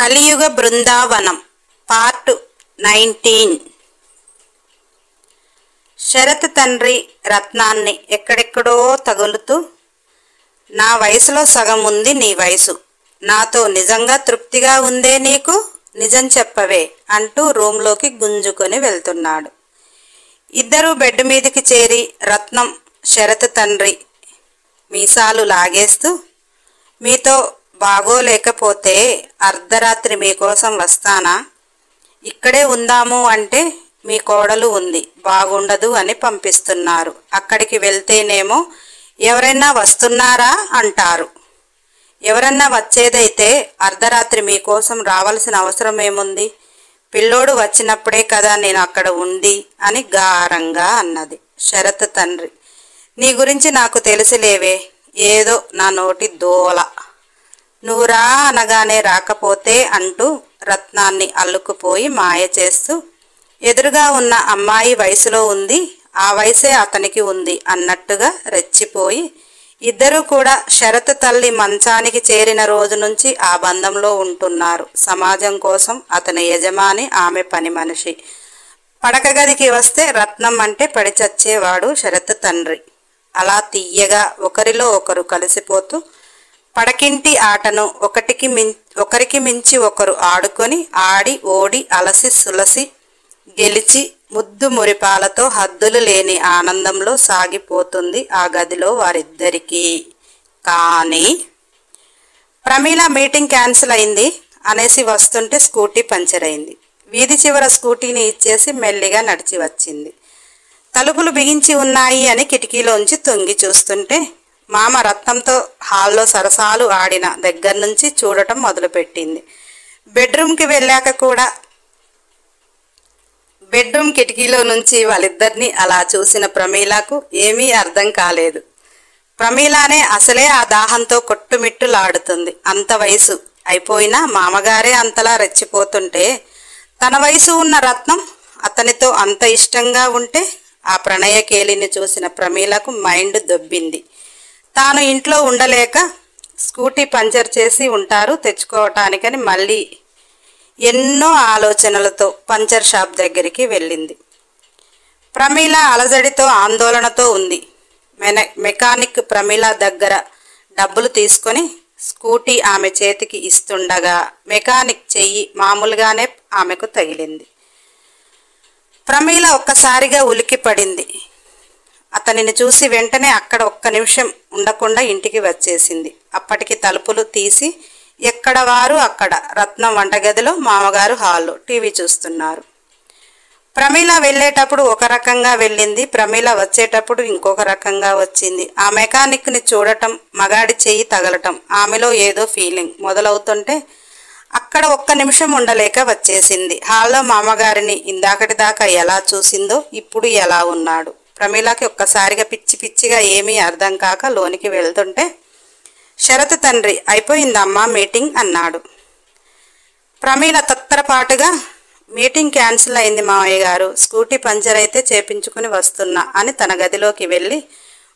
కలియుగ బృందావనం పార్ట్ 19. శరత్ తండ్రి రత్నాన్ని ఎక్కడెక్కడో తగులుతూ, నా వయసులో సగం ఉంది నీ వయసు, నాతో నిజంగా తృప్తిగా ఉందే నీకు, నిజం చెప్పవే అంటూ రూంలోకి గుంజుకొని వెళ్తున్నాడు. ఇద్దరూ బెడ్ మీదకి చేరి రత్నం శరత్ తండ్రి మీసాలు లాగేస్తూ, మీతో బాగోలేకపోతే అర్ధరాత్రి మీకోసం వస్తానా, ఇక్కడే ఉందాము అంటే మీ కోడలు ఉంది బాగుండదు అని పంపిస్తున్నారు, అక్కడికి వెళ్తేనేమో ఎవరైనా వస్తున్నారా అంటారు, ఎవరన్నా వచ్చేదైతే అర్ధరాత్రి మీకోసం రావాల్సిన అవసరం ఏముంది, పిల్లోడు వచ్చినప్పుడే కదా నేను అక్కడ ఉంది అని గారంగా అన్నది. శరత్ తండ్రి, నీ గురించి నాకు తెలిసిలేవే, ఏదో నా నోటి దోల, నువ్వు రా అనగానే రాకపోతే అంటూ రత్నాన్ని అల్లుకుపోయి మాయ చేస్తూ, ఎదురుగా ఉన్న అమ్మాయి వయసులో ఉంది, ఆ వయసే అతనికి ఉంది అన్నట్టుగా రెచ్చిపోయి, ఇద్దరూ కూడా శరత్ తల్లి మంచానికి చేరిన రోజు నుంచి ఆ బంధంలో ఉంటున్నారు. సమాజం కోసం అతని యజమాని, ఆమె పని మనిషి. పడక గదికి వస్తే రత్నం అంటే పడి చచ్చేవాడు శరత్ తండ్రి. అలా తీయగా ఒకరిలో ఒకరు కలిసిపోతూ పడకింటి ఆటను ఒకరికి మించి ఒకరు ఆడుకొని ఆడి ఓడి అలసి సులసి గెలిచి ముద్దు మురిపాలతో హద్దులు లేని ఆనందంలో సాగిపోతుంది ఆ గదిలో వారిద్దరికీ. కానీ ప్రమీల మీటింగ్ క్యాన్సిల్ అయింది అనేసి వస్తుంటే స్కూటీ పంచర్ అయింది. వీధి చివర స్కూటీని ఇచ్చేసి మెల్లిగా నడిచి వచ్చింది. తలుపులు బిగించి ఉన్నాయి అని కిటికీలోంచి తొంగి చూస్తుంటే మామ రత్నంతో హాల్లో సరసాలు ఆడిన దగ్గర నుంచి చూడటం మొదలుపెట్టింది. బెడ్రూమ్కి వెళ్ళాక కూడా బెడ్రూమ్ కిటికీలో నుంచి వాళ్ళిద్దరినీ అలా చూసిన ప్రమీలకు ఏమీ అర్థం కాలేదు. ప్రమీలానే అసలే ఆ దాహంతో కొట్టుమిట్టులాడుతుంది. అంత వయసు అయిపోయినా మామగారే అంతలా రెచ్చిపోతుంటే, తన వయసు ఉన్న రత్నం అతనితో అంత ఇష్టంగా ఉంటే ఆ ప్రణయ కేలిని చూసిన ప్రమీలకు మైండ్ దొబ్బింది. తాను ఇంట్లో ఉండలేక స్కూటీ పంచర్ చేసి ఉంటారు తెచ్చుకోవటానికని మళ్ళీ ఎన్నో ఆలోచనలతో పంచర్ షాప్ దగ్గరికి వెళ్ళింది. ప్రమీల అలజడితో ఆందోళనతో ఉంది. మెకానిక్ ప్రమీల దగ్గర డబ్బులు తీసుకొని స్కూటీ ఆమె చేతికి ఇస్తుండగా మెకానిక్ చెయ్యి మామూలుగానే ఆమెకు తగిలింది. ప్రమీల ఒక్కసారిగా ఉలికి పడింది. అతనిని చూసి వెంటనే అక్కడ ఒక్క నిమిషం ఉండకుండా ఇంటికి వచ్చేసింది. అప్పటికి తలుపులు తీసి ఎక్కడ వారు అక్కడ, రత్నం వంటగదిలో, మామగారు హాల్లో టీవీ చూస్తున్నారు. ప్రమీల వెళ్ళేటప్పుడు ఒక రకంగా వెళ్ళింది, ప్రమీల వచ్చేటప్పుడు ఇంకొక రకంగా వచ్చింది. ఆ మెకానిక్ని చూడటం, మగాడి చెయ్యి తగలటం, ఆమెలో ఏదో ఫీలింగ్ మొదలవుతుంటే అక్కడ ఒక్క నిమిషం ఉండలేక వచ్చేసింది. హాల్లో మామగారిని ఇందాకటి దాకా ఎలా చూసిందో ఇప్పుడు ఎలా ఉన్నాడు. ప్రమీలకి ఒక్కసారిగా పిచ్చి పిచ్చిగా ఏమీ అర్థం కాక లోనికి వెళ్తుంటే శరత్ తండ్రి, అయిపోయిందమ్మా మీటింగ్ అన్నాడు. ప్రమీల తత్తరపాటుగా, మీటింగ్ క్యాన్సిల్ అయింది మామయ్య గారు, స్కూటీ పంచర్ అయితే చేపించుకుని వస్తున్నా అని తన గదిలోకి వెళ్ళి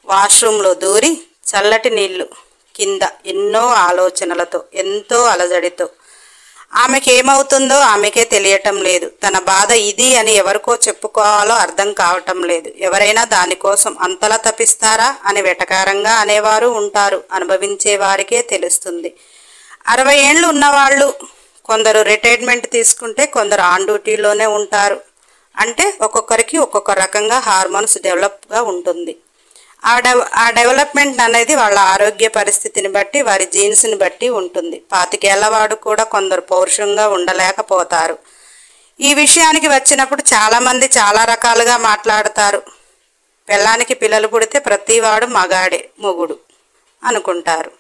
వాష్రూమ్లో దూరి చల్లటి నీళ్లు కింద ఎన్నో ఆలోచనలతో, ఎంతో అలజడితో, ఆమెకేమవుతుందో ఆమెకే తెలియటం లేదు. తన బాధ ఇది అని ఎవరికో చెప్పుకోవాలో అర్థం కావటం లేదు. ఎవరైనా దానికోసం అంతలా తపిస్తారా అని వెటకారంగా అనేవారు ఉంటారు. అనుభవించే వారికే తెలుస్తుంది. 60 ఏళ్ళు ఉన్నవాళ్ళు కొందరు రిటైర్మెంట్ తీసుకుంటే కొందరు ఆన్ డ్యూటీలోనే ఉంటారు. అంటే ఒక్కొక్కరికి ఒక్కొక్క రకంగా హార్మోన్స్ డెవలప్గా ఉంటుంది. ఆ డెవలప్మెంట్ అనేది వాళ్ళ ఆరోగ్య పరిస్థితిని బట్టి, వారి జీన్స్ని బట్టి ఉంటుంది. 25 ఏళ్లవాడు కూడా కొందరు పౌరుషంగా ఉండలేకపోతారు. ఈ విషయానికి వచ్చినప్పుడు చాలామంది చాలా రకాలుగా మాట్లాడతారు. పెళ్ళానికి పిల్లలు పుడితే ప్రతివాడు మగాడే, మొగుడు అనుకుంటారు.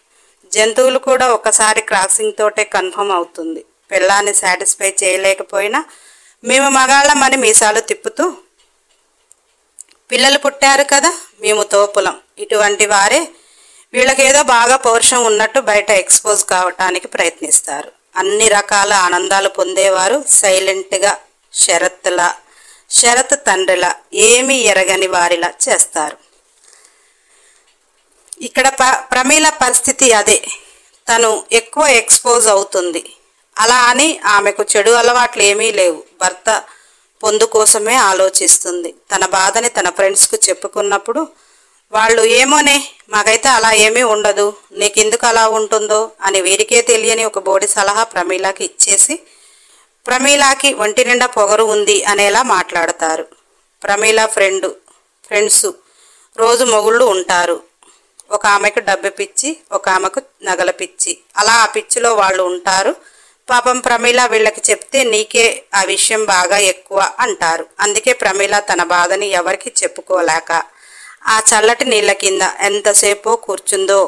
జంతువులు కూడా ఒకసారి క్రాసింగ్ తోటే కన్ఫర్మ్ అవుతుంది. పెళ్ళాన్ని సాటిస్ఫై చేయలేకపోయినా మేము మగాళ్ళమని మీసాలు తిప్పుతూ, పిల్లలు పుట్టారు కదా మేము తోపులం, ఇటువంటి వారే వీళ్ళకేదో బాగా పౌరుషం ఉన్నట్టు బయట ఎక్స్పోజ్ కావటానికి ప్రయత్నిస్తారు. అన్ని రకాల ఆనందాలు పొందేవారు సైలెంట్గా శరత్ తండ్రిలా ఏమీ ఎరగని వారిలా చేస్తారు. ఇక్కడ ప్రమీల పరిస్థితి అదే. తను ఎక్కువ ఎక్స్పోజ్ అవుతుంది. అలా అని ఆమెకు చెడు అలవాట్లు ఏమీ లేవు. భర్త పొందు కోసమే ఆలోచిస్తుంది. తన బాధని తన ఫ్రెండ్స్కు చెప్పుకున్నప్పుడు వాళ్ళు ఏమోనే మాకైతే అలా ఏమీ ఉండదు, నీకెందుకు అలా ఉంటుందో అని వీరికే తెలియని ఒక బోడి సలహా ప్రమీలాకి ఇచ్చేసి ప్రమీలాకి ఒంటి నిండా పొగరు ఉంది అనేలా మాట్లాడతారు. ప్రమీల ఫ్రెండ్స్ రోజు మొగుళ్ళు ఉంటారు. ఒక ఆమెకు డబ్బు పిచ్చి, ఒక ఆమెకు నగల పిచ్చి, అలా ఆ పిచ్చిలో వాళ్ళు ఉంటారు. పాపం ప్రమీల వీళ్ళకి చెప్తే నీకే ఆ విషయం బాగా ఎక్కువ అంటారు. అందుకే ప్రమీల తన బాధని ఎవరికి చెప్పుకోలేక ఆ చల్లటి నీళ్ళ కింద ఎంతసేపో కూర్చుందో.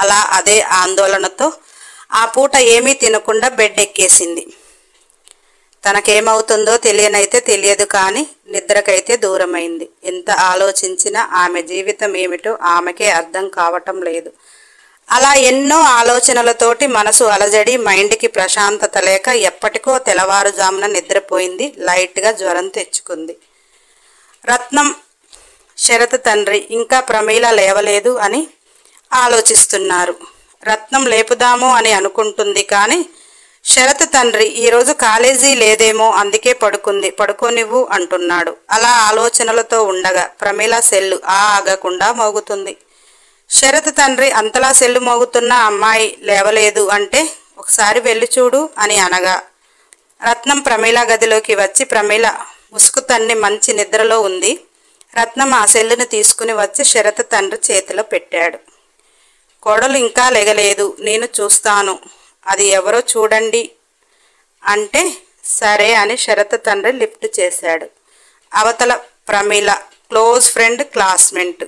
అలా అదే ఆందోళనతో ఆ పూట ఏమీ తినకుండా బెడ్ ఎక్కేసింది. తనకేమవుతుందో తెలియనైతే తెలియదు, కానీ నిద్రకైతే దూరమైంది. ఎంత ఆలోచించినా ఆమె జీవితం ఏమిటో ఆమెకే అర్థం కావటం లేదు. అలా ఎన్నో ఆలోచనలతోటి మనసు అలజడి, మైండ్కి ప్రశాంతత లేక ఎప్పటికో తెల్లవారుజామున నిద్రపోయింది. లైట్గా జ్వరం తెచ్చుకుంది. రత్నం, శరత్ తండ్రి ఇంకా ప్రమీల లేవలేదు అని ఆలోచిస్తున్నారు. రత్నం లేపుదాము అని అనుకుంటుంది, కానీ శరత్ తండ్రి ఈరోజు కాలేజీ లేదేమో అందుకే పడుకోనివ్వు అంటున్నాడు. అలా ఆలోచనలతో ఉండగా ప్రమీల సెల్లు ఆగకుండా మోగుతుంది. శరత్ తండ్రి అంతలా సెల్లు మోగుతున్న అమ్మాయి లేవలేదు అంటే ఒకసారి వెళ్ళి చూడు అని అనగా రత్నం ప్రమీల గదిలోకి వచ్చి ప్రమీల ముసుగు తన్ని మంచి నిద్రలో ఉంది. రత్నం ఆ సెల్లుని తీసుకుని వచ్చి శరత్ తండ్రి చేతిలో పెట్టాడు. కోడలు ఇంకా లెగలేదు, నేను చూస్తాను, అది ఎవరో చూడండి అంటే సరే అని శరత్ తండ్రి లిఫ్ట్ చేశాడు. అవతల ప్రమీల క్లోజ్ ఫ్రెండ్, క్లాస్మేట్.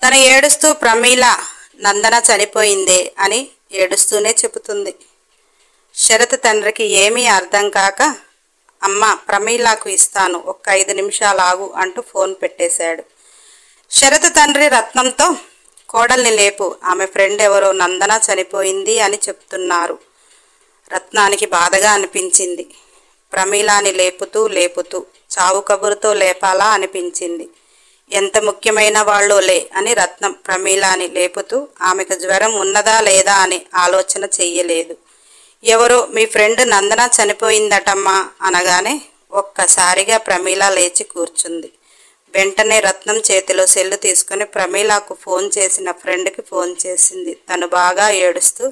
తను ఏడుస్తూ ప్రమీల నందన చనిపోయిందే అని ఏడుస్తూనే చెబుతుంది. శరత్ తండ్రికి ఏమీ అర్థం కాక అమ్మ ప్రమీలకు ఇస్తాను, ఒక్క 5 నిమిషాలు ఆగు అంటూ ఫోన్ పెట్టేశాడు. శరత్ తండ్రి రత్నంతో కోడల్ని లేపు, ఆమె ఫ్రెండ్ ఎవరో నందన చనిపోయింది అని చెప్తున్నారు. రత్నానికి బాధగా అనిపించింది. ప్రమీలాని లేపుతూ చావు కబురుతో లేపాలా అనిపించింది. ఎంత ముఖ్యమైన వాళ్ళోలే అని రత్నం ప్రమీలాని లేపుతూ ఆమెకు జ్వరం ఉన్నదా లేదా అని ఆలోచన చెయ్యలేదు. ఎవరో మీ ఫ్రెండ్ నందన చనిపోయిందటమ్మా అనగానే ఒక్కసారిగా ప్రమీల లేచి కూర్చుంది. వెంటనే రత్నం చేతిలో సెల్లు తీసుకుని ప్రమీలకు ఫోన్ చేసిన ఫ్రెండ్కి ఫోన్ చేసింది. తను బాగా ఏడుస్తూ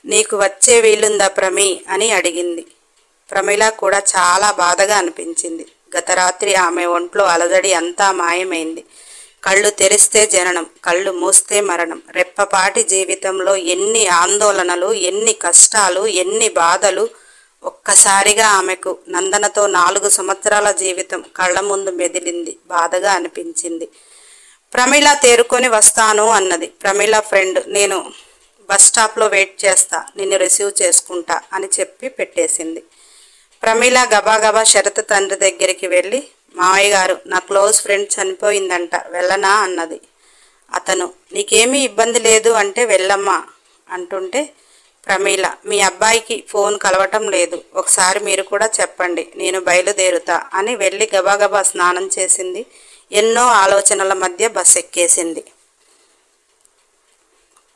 నీకు వచ్చే వీలుందా ప్రమీ అని అడిగింది. ప్రమీల కూడా చాలా బాధగా అనిపించింది. గత రాత్రి ఆమె ఒంట్లో అలజడి అంతా మాయమైంది. కళ్ళు తెరిస్తే జననం, కళ్ళు మూస్తే మరణం. రెప్పపాటి జీవితంలో ఎన్ని ఆందోళనలు, ఎన్ని కష్టాలు, ఎన్ని బాధలు. ఒక్కసారిగా ఆమెకు నందనతో 4 సంవత్సరాల జీవితం కళ్ళ ముందు మెదిలింది. బాధగా అనిపించింది. ప్రమీల తేరుకొని వస్తాను అన్నది. ప్రమీల ఫ్రెండ్ నేను బస్ స్టాప్లో వెయిట్ చేస్తా, నిన్ను రిసీవ్ చేసుకుంటా అని చెప్పి పెట్టేసింది. ప్రమీల గబాగబా శరత్ తండ్రి దగ్గరికి వెళ్ళి మావయ్య గారు నా క్లోజ్ ఫ్రెండ్ చనిపోయిందంట, వెళ్ళనా అన్నది. అతను నీకేమీ ఇబ్బంది లేదు అంటే వెళ్ళమ్మా అంటుంటే ప్రమీల మీ అబ్బాయికి ఫోన్ కలవటం లేదు, ఒకసారి మీరు కూడా చెప్పండి, నేను బయలుదేరుతా అని వెళ్ళి గబాగబా స్నానం చేసింది. ఎన్నో ఆలోచనల మధ్య బస్సు ఎక్కేసింది.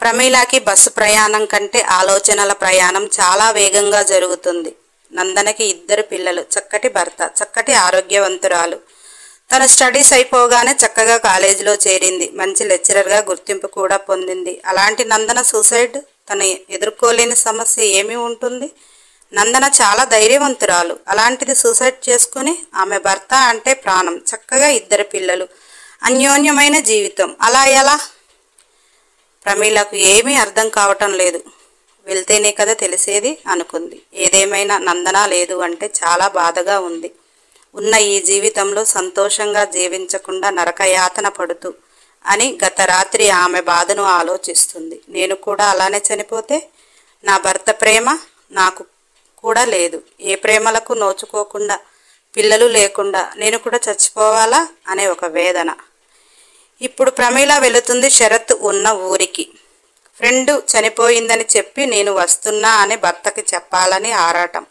ప్రమీలకి బస్సు ప్రయాణం కంటే ఆలోచనల ప్రయాణం చాలా వేగంగా జరుగుతుంది. నందనకి 2 పిల్లలు, చక్కటి భర్త, చక్కటి ఆరోగ్యవంతురాలు. తన స్టడీస్ అయిపోగానే చక్కగా కాలేజీలో చేరింది. మంచి లెక్చరర్గా గుర్తింపు కూడా పొందింది. అలాంటి నందన సూసైడ్ తను ఎదుర్కోలేని సమస్య ఏమి ఉంటుంది? నందన చాలా ధైర్యవంతురాలు. అలాంటిది సూసైడ్ చేసుకుని ఆమె భర్త అంటే ప్రాణం, చక్కగా 2 పిల్లలు, అన్యోన్యమైన జీవితం, అలా ఎలా? ప్రమీలకు ఏమీ అర్థం కావటం లేదు. వెళ్తేనే కదా తెలిసేది అనుకుంది. ఏదేమైనా నందన లేదు అంటే చాలా బాధగా ఉంది. ఉన్న ఈ జీవితంలో సంతోషంగా జీవించకుండా నరకయాతన పడుతూ అని గత రాత్రి ఆమె బాధను ఆలోచిస్తుంది. నేను కూడా అలానే చనిపోతే నా భర్త ప్రేమ నాకు కూడా లేదు, ఏ ప్రేమలకు నోచుకోకుండా పిల్లలు లేకుండా నేను కూడా చచ్చిపోవాలా అనే ఒక వేదన. ఇప్పుడు ప్రమీల వెళుతుంది శరత్ ఉన్న ఊరికి. ఫ్రెండ్ చనిపోయిందని చెప్పి నేను వస్తున్నా అని భర్తకి చెప్పాలని ఆరాటం,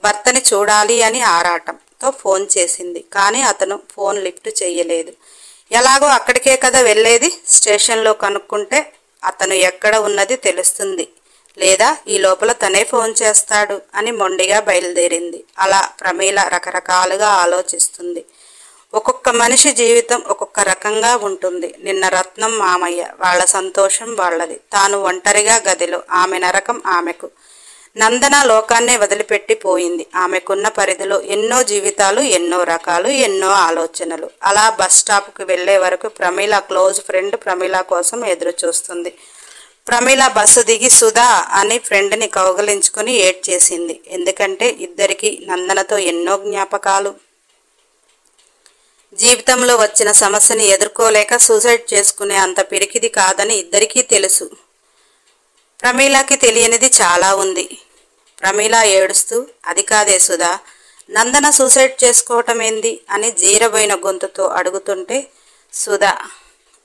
భర్తని చూడాలి అని ఆరాటంతో ఫోన్ చేసింది. కానీ అతను ఫోన్ లిఫ్ట్ చేయలేదు. ఎలాగో అక్కడికే కదా వెళ్ళేది, స్టేషన్లో కనుక్కుంటే అతను ఎక్కడ ఉన్నది తెలుస్తుంది, లేదా ఈ లోపల తనే ఫోన్ చేస్తాడు అని మొండిగా బయలుదేరింది. అలా ప్రమీల రకరకాలుగా ఆలోచిస్తుంది. ఒక్కొక్క మనిషి జీవితం ఒక్కొక్క రకంగా ఉంటుంది. నిన్న రత్నం మామయ్య, వాళ్ళ సంతోషం వాళ్ళది, తాను ఒంటరిగా గదిలో, ఆమె నరకం ఆమెకు. నందన లోకాన్నే వదిలిపెట్టి పోయింది. ఆమెకున్న పరిధిలో ఎన్నో జీవితాలు, ఎన్నో రకాలు, ఎన్నో ఆలోచనలు. అలా బస్ స్టాప్కి వెళ్లే వరకు ప్రమీల క్లోజ్ ఫ్రెండ్ ప్రమీల కోసం ఎదురు చూస్తుంది. ప్రమీల బస్సు దిగి సుధా అని ఫ్రెండ్ని కౌగలించుకుని ఏడ్చేసింది. ఎందుకంటే ఇద్దరికి నందనతో ఎన్నో జ్ఞాపకాలు. జీవితంలో వచ్చిన సమస్యని ఎదుర్కోలేక సూసైడ్ చేసుకునే అంత పిరికిది కాదని ఇద్దరికీ తెలుసు. ప్రమీలకి తెలియనిది చాలా ఉంది. ప్రమీల ఏడుస్తూ, అది కాదే సుధా, నందన సూసైడ్ చేసుకోవటం ఏంది అని జీరబోయిన గొంతుతో అడుగుతుంటే, సుధా,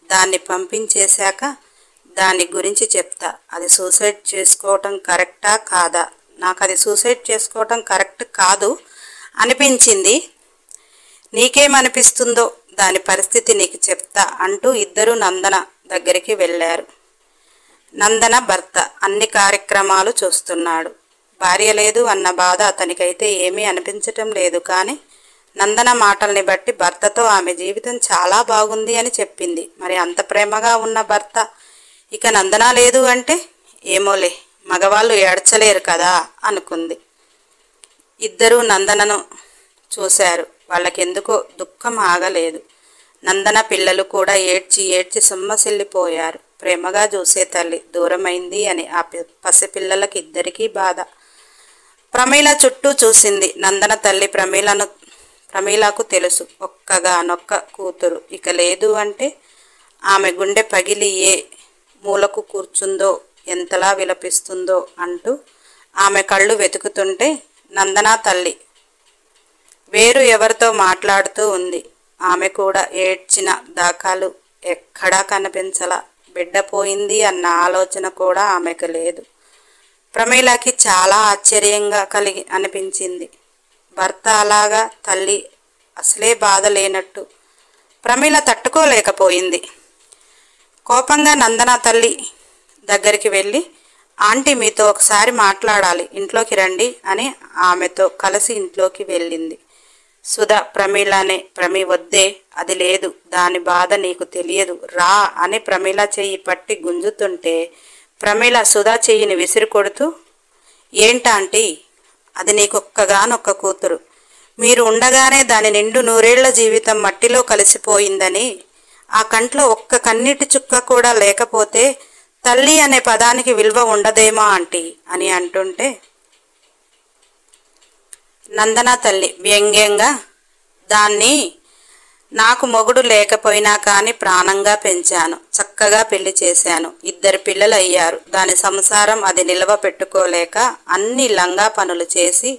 దాన్ని పంపించేశాక దాని గురించి చెప్తా. అది సూసైడ్ చేసుకోవటం కరెక్టా కాదా? నాకు అది సూసైడ్ చేసుకోవటం కరెక్ట్ కాదు అనిపించింది. నీకేమనిపిస్తుందో దాని పరిస్థితి నీకు చెప్తా అంటూ ఇద్దరు నందన దగ్గరికి వెళ్ళారు. నందన భర్త అన్ని కార్యక్రమాలు చూస్తున్నాడు. భార్య లేదు అన్న బాధ అతనికైతే ఏమీ అనిపించటం లేదు. కానీ నందన మాటల్ని బట్టి భర్తతో ఆమె జీవితం చాలా బాగుంది అని చెప్పింది. మరి అంత ప్రేమగా ఉన్న భర్త ఇక నందన లేదు అంటే ఏమోలే, మగవాళ్ళు ఏడ్చలేరు కదా అనుకుంది. ఇద్దరూ నందనను చూశారు. వాళ్ళకెందుకో దుఃఖం ఆగలేదు. నందన పిల్లలు కూడా ఏడ్చి ఏడ్చి సొమ్మసిల్లిపోయారు. ప్రేమగా చూసే తల్లి దూరమైంది అని ఆ పసిపిల్లలకి ఇద్దరికీ బాధ. ప్రమీల చుట్టూ చూసింది. నందన తల్లి ప్రమీలకు తెలుసు, ఒక్కగానొక్క కూతురు ఇక లేదు అంటే ఆమె గుండె పగిలి ఏ మూలకు కూర్చుందో, ఎంతలా విలపిస్తుందో అంటూ ఆమె కళ్ళు వెతుకుతుంటే నందన తల్లి వేరు ఎవరితో మాట్లాడుతూ ఉంది. ఆమె కూడా ఏడ్చిన దాఖలు ఎక్కడా కనిపించలా. బిడ్డ పోయింది అన్న ఆలోచన కూడా ఆమెకు లేదు. ప్రమీలకి చాలా ఆశ్చర్యంగా అనిపించింది. భర్త అలాగా, తల్లి అసలే బాధ లేనట్టు. ప్రమీల తట్టుకోలేకపోయింది. కోపంగా నందన తల్లి దగ్గరికి వెళ్ళి, ఆంటీ మీతో ఒకసారి మాట్లాడాలి, ఇంట్లోకి రండి అని ఆమెతో కలిసి ఇంట్లోకి వెళ్ళింది. సుధా ప్రమీలనే. ప్రమీ వద్దే, అది లేదు, దాని బాధ నీకు తెలియదు, రా అని ప్రమీల చెయ్యి పట్టి గుంజుతుంటే ప్రమీల సుధా చెయ్యిని విసిరి కొడుతూ, ఏంటాంటీ, అది నీకొక్కగానొక్క కూతురు, మీరు ఉండగానే దాని నిండు నూరేళ్ల జీవితం మట్టిలో కలిసిపోయిందని, ఆ కంట్లో ఒక్క కన్నీటి చుక్క కూడా లేకపోతే తల్లి అనే పదానికి విలువ ఉండదేమో ఆంటీ అని అంటుంటే నందన తల్లి వ్యంగ్యంగా, దాన్ని నాకు మొగుడు లేకపోయినా కానీ ప్రాణంగా పెంచాను, చక్కగా పెళ్లి చేశాను, 2 పిల్లలు అయ్యారు. దాని సంసారం అది నిలవ పెట్టుకోలేక అన్ని లంగా పనులు చేసి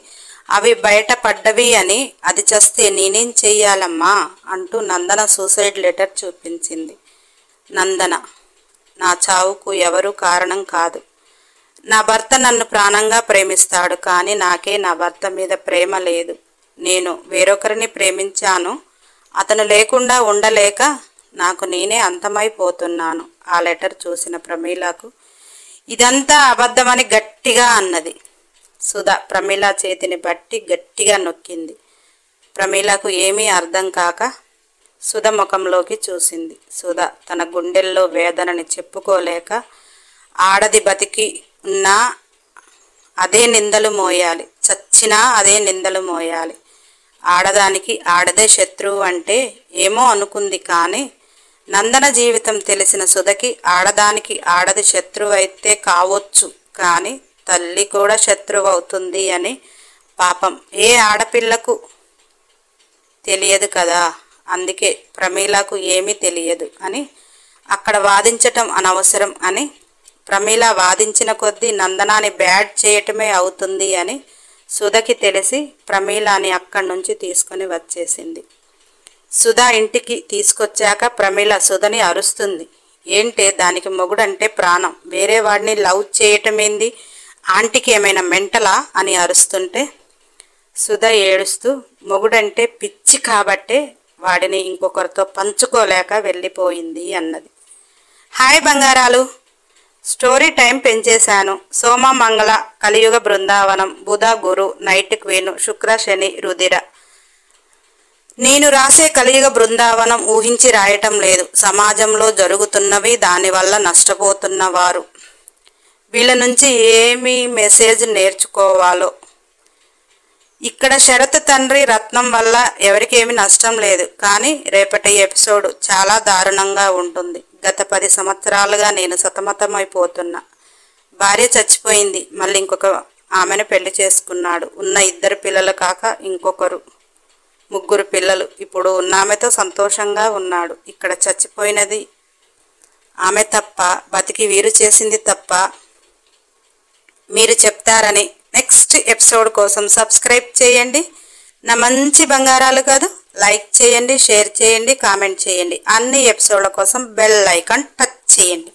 అవి బయటపడ్డవి అని అది చస్తే నేనేం చెయ్యాలమ్మా అంటూ నందన సూసైడ్ లెటర్ చూపించింది. నందన, నా చావుకు ఎవరూ కారణం కాదు. నా భర్త నన్ను ప్రాణంగా ప్రేమిస్తాడు, కానీ నాకే నా భర్త మీద ప్రేమ లేదు. నేను వేరొకరిని ప్రేమించాను, అతను లేకుండా ఉండలేక నాకు నేనే అంతమైపోతున్నాను. ఆ లెటర్ చూసిన ప్రమీలకు ఇదంతా అబద్ధమని గట్టిగా అన్నది. సుధా ప్రమీల చేతిని బట్టి గట్టిగా నొక్కింది. ప్రమీలకు ఏమీ అర్థం కాక సుధ ముఖంలోకి చూసింది. సుధ తన గుండెల్లో వేదనని చెప్పుకోలేక, ఆడది బతికి ఉన్నా అదే నిందలు మోయాలి, చచ్చినా అదే నిందలు మోయాలి, ఆడదానికి ఆడదే శత్రువు అంటే ఏమో అనుకుంది. కానీ నందన జీవితం తెలిసిన సుధకి ఆడదానికి ఆడది శత్రువు అయితే కావచ్చు, కానీ తల్లి కూడా శత్రువు అవుతుంది అని పాపం ఏ ఆడపిల్లకు తెలియదు కదా. అందుకే ప్రమీలకు ఏమీ తెలియదు అని అక్కడ వాదించటం అనవసరం అని ప్రమీల వాదించిన కొద్దీ నందనాని బ్యాడ్ చేయటమే అవుతుంది అని సుధకి తెలిసి ప్రమీలాని అక్కడి నుంచి తీసుకొని వచ్చేసింది. సుధా ఇంటికి తీసుకొచ్చాక ప్రమీల సుధని అరుస్తుంది. ఏంటే, దానికి మొగుడంటే ప్రాణం, వేరే వాడిని లవ్ చేయటమేంది, ఆంటీకి ఏమైనా మెంటలా అని అరుస్తుంటే సుధ ఏడుస్తూ, మొగుడంటే పిచ్చి కాబట్టే వాడిని ఇంకొకరితో పంచుకోలేక వెళ్ళిపోయింది అన్నది. హాయ్ బంగారాలు, స్టోరీ టైం పెంచేశాను. సోమ మంగళ కలియుగ బృందావనం, బుధ గురు, నైట్ క్వీను, శుక్ర శని రుధిర. నేను రాసే కలియుగ బృందావనం ఊహించి రాయటం లేదు. సమాజంలో జరుగుతున్నవి, దానివల్ల నష్టపోతున్నవారు, వీళ్ళ నుంచి ఏమి మెసేజ్ నేర్చుకోవాలో. ఇక్కడ శరత్ తండ్రి రత్నం వల్ల ఎవరికేమి నష్టం లేదు. కానీ రేపటి ఎపిసోడ్ చాలా దారుణంగా ఉంటుంది. గత 10 సంవత్సరాలుగా నేను సతమతమైపోతున్నా. భార్య చచ్చిపోయింది, మళ్ళీ ఇంకొక ఆమెను పెళ్లి చేసుకున్నాడు. ఉన్న 2 పిల్లలు కాక ఇంకొకరు 3 పిల్లలు. ఇప్పుడు ఉన్న ఆమెతో సంతోషంగా ఉన్నాడు. ఇక్కడ చచ్చిపోయినది ఆమె తప్ప, బతికి వీరు చేసింది తప్ప మీరు చెప్తారని. నెక్స్ట్ ఎపిసోడ్ కోసం సబ్స్క్రైబ్ చేయండి. నా మంచి బంగారాలు కాదు, లైక్ చేయండి, షేర్ చేయండి, కామెంట్ చేయండి. అన్ని ఎపిసోడ్ల కోసం బెల్ ఐకాన్ టచ్ చేయండి.